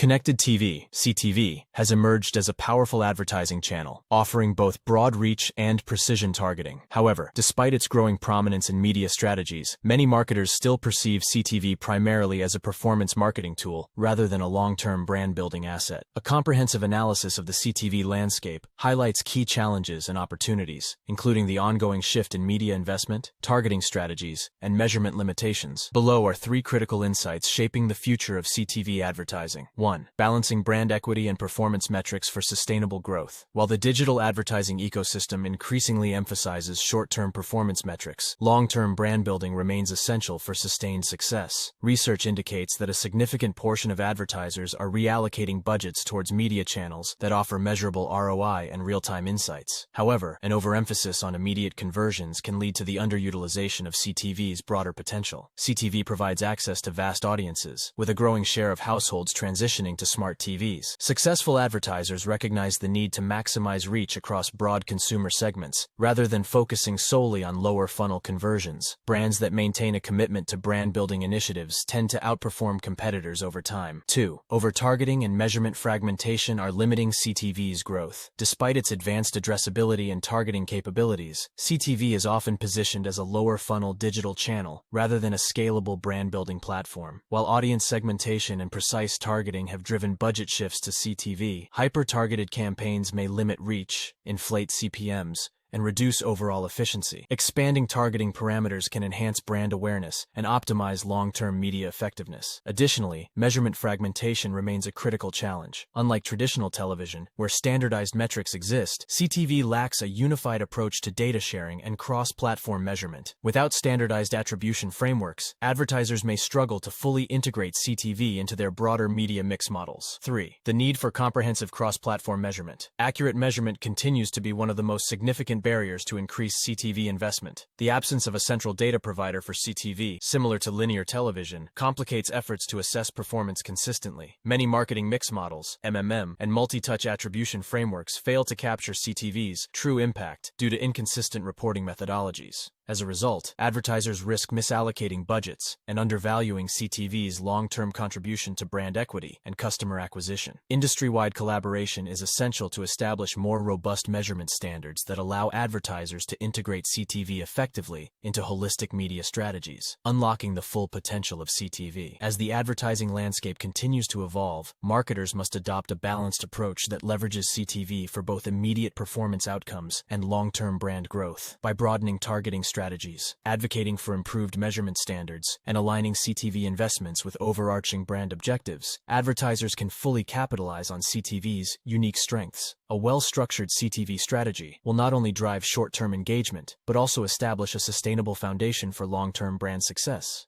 Connected TV, CTV, has emerged as a powerful advertising channel, offering both broad reach and precision targeting. However, despite its growing prominence in media strategies, many marketers still perceive CTV primarily as a performance marketing tool rather than a long-term brand-building asset. A comprehensive analysis of the CTV landscape highlights key challenges and opportunities, including the ongoing shift in media investment, targeting strategies, and measurement limitations. Below are three critical insights shaping the future of CTV advertising. 1. Balancing brand equity and performance metrics for sustainable growth. While the digital advertising ecosystem increasingly emphasizes short-term performance metrics, long-term brand building remains essential for sustained success. Research indicates that a significant portion of advertisers are reallocating budgets towards media channels that offer measurable ROI and real-time insights. However, an overemphasis on immediate conversions can lead to the underutilization of CTV's broader potential. CTV provides access to vast audiences, with a growing share of households transitioning to smart TVs. Successful advertisers recognize the need to maximize reach across broad consumer segments, rather than focusing solely on lower funnel conversions. Brands that maintain a commitment to brand-building initiatives tend to outperform competitors over time. 2. Over-targeting and measurement fragmentation are limiting CTV's growth. Despite its advanced addressability and targeting capabilities, CTV is often positioned as a lower-funnel digital channel, rather than a scalable brand-building platform. While audience segmentation and precise targeting have driven budget shifts to CTV, hyper-targeted campaigns may limit reach, inflate CPMs, and reduce overall efficiency. Expanding targeting parameters can enhance brand awareness and optimize long-term media effectiveness. Additionally, measurement fragmentation remains a critical challenge. Unlike traditional television, where standardized metrics exist, CTV lacks a unified approach to data sharing and cross-platform measurement. Without standardized attribution frameworks, advertisers may struggle to fully integrate CTV into their broader media mix models. 3. The need for comprehensive cross-platform measurement. Accurate measurement continues to be one of the most significant barriers to increase CTV investment. The absence of a central data provider for CTV, similar to linear television, complicates efforts to assess performance consistently. Many marketing mix models, MMM, and multi-touch attribution frameworks fail to capture CTV's true impact due to inconsistent reporting methodologies. As a result, advertisers risk misallocating budgets and undervaluing CTV's long-term contribution to brand equity and customer acquisition. Industry-wide collaboration is essential to establish more robust measurement standards that allow advertisers to integrate CTV effectively into holistic media strategies, unlocking the full potential of CTV. As the advertising landscape continues to evolve, marketers must adopt a balanced approach that leverages CTV for both immediate performance outcomes and long-term brand growth. By broadening targeting strategies, advocating for improved measurement standards, and aligning CTV investments with overarching brand objectives, advertisers can fully capitalize on CTV's unique strengths. A well-structured CTV strategy will not only drive short-term engagement, but also establish a sustainable foundation for long-term brand success.